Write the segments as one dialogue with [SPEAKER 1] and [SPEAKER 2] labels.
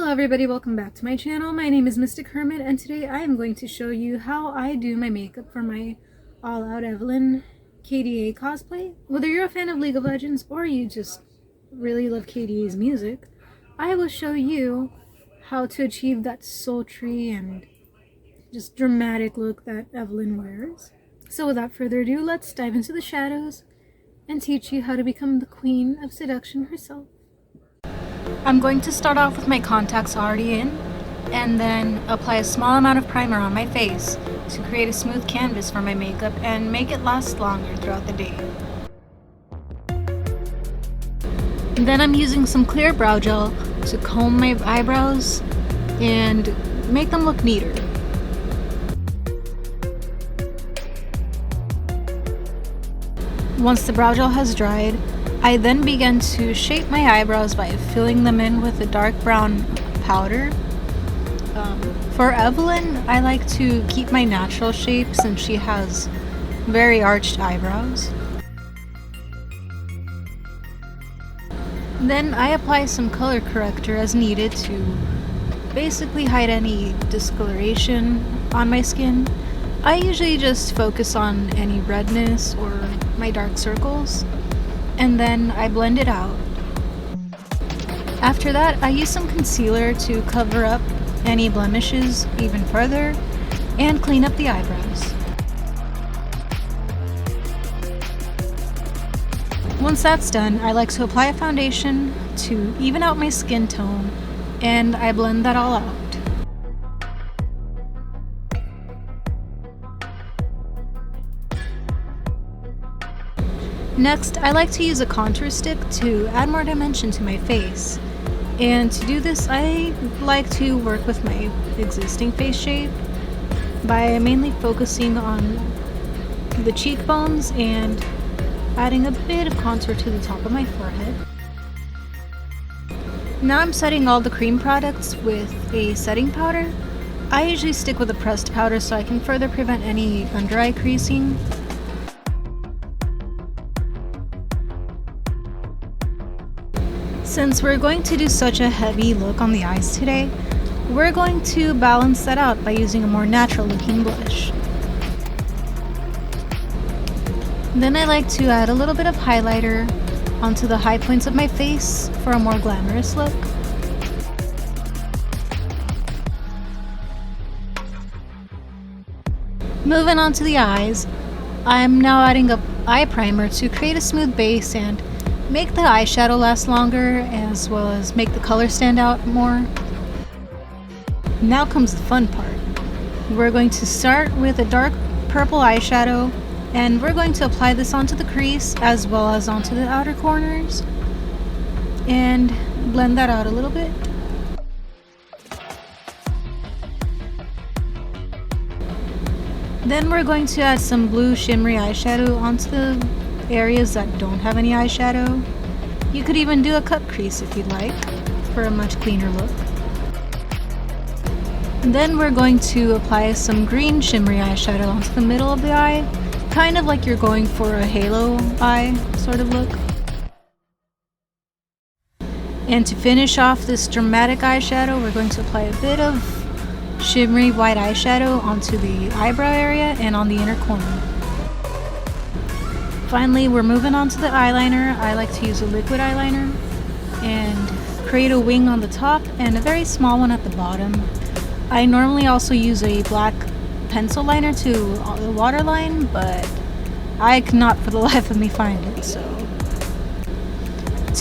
[SPEAKER 1] Hello everybody, welcome back to my channel. My name is Mystic Hermit and today I am going to show you how I do my makeup for my All Out Evelynn KDA cosplay. Whether you're a fan of League of Legends or you just really love KDA's music, I will show you how to achieve that sultry and just dramatic look that Evelynn wears. So without further ado, let's dive into the shadows and teach you how to become the queen of seduction herself. I'm going to start off with my contacts already in and then apply a small amount of primer on my face to create a smooth canvas for my makeup and make it last longer throughout the day. And then I'm using some clear brow gel to comb my eyebrows and make them look neater. Once the brow gel has dried, I then began to shape my eyebrows by filling them in with a dark brown powder. For Evelynn, I like to keep my natural shape since she has very arched eyebrows. Then I apply some color corrector as needed to basically hide any discoloration on my skin. I usually just focus on any redness or my dark circles, and then I blend it out. After that, I use some concealer to cover up any blemishes even further and clean up the eyebrows. Once that's done, I like to apply a foundation to even out my skin tone, and I blend that all out. Next, I like to use a contour stick to add more dimension to my face. And to do this, I like to work with my existing face shape by mainly focusing on the cheekbones and adding a bit of contour to the top of my forehead. Now I'm setting all the cream products with a setting powder. I usually stick with a pressed powder so I can further prevent any under eye creasing. Since we're going to do such a heavy look on the eyes today, we're going to balance that out by using a more natural looking blush. Then I like to add a little bit of highlighter onto the high points of my face for a more glamorous look. Moving on to the eyes, I'm now adding a eye primer to create a smooth base and make the eyeshadow last longer, as well as make the color stand out more. Now comes the fun part. We're going to start with a dark purple eyeshadow, and we're going to apply this onto the crease as well as onto the outer corners and blend that out a little bit. Then we're going to add some blue shimmery eyeshadow onto the areas that don't have any eyeshadow. You could even do a cut crease if you'd like, for a much cleaner look. And then we're going to apply some green shimmery eyeshadow onto the middle of the eye, kind of like you're going for a halo eye sort of look. And to finish off this dramatic eyeshadow, we're going to apply a bit of shimmery white eyeshadow onto the eyebrow area and on the inner corner. Finally, we're moving on to the eyeliner. I like to use a liquid eyeliner and create a wing on the top and a very small one at the bottom. I normally also use a black pencil liner to the waterline, but I cannot for the life of me find it. So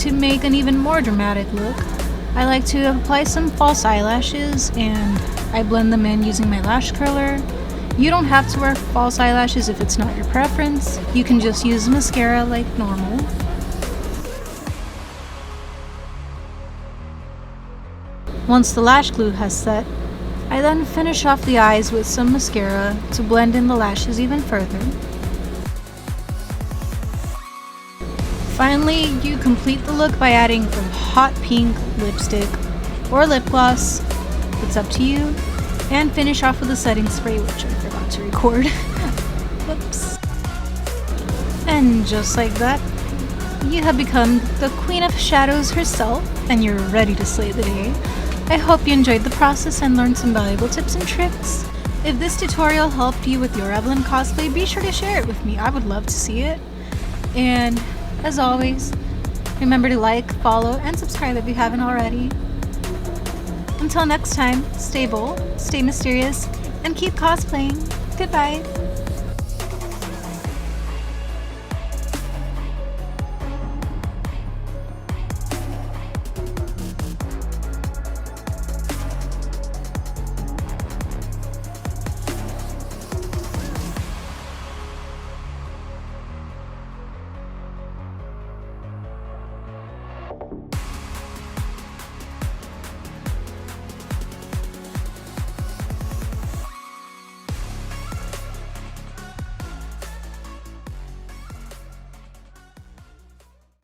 [SPEAKER 1] to make an even more dramatic look, I like to apply some false eyelashes and I blend them in using my lash curler. You don't have to wear false eyelashes if it's not your preference. You can just use mascara like normal. Once the lash glue has set, I then finish off the eyes with some mascara to blend in the lashes even further. Finally, you complete the look by adding a hot pink lipstick or lip gloss, it's up to you, and finish off with a setting spray, which I forgot to record. Whoops. And just like that, you have become the queen of shadows herself, and you're ready to slay the day. I hope you enjoyed the process and learned some valuable tips and tricks. If this tutorial helped you with your Evelynn cosplay, be sure to share it with me. I would love to see it. And as always, remember to like, follow, and subscribe if you haven't already. Until next time, stay bold, stay mysterious, and keep cosplaying. Goodbye.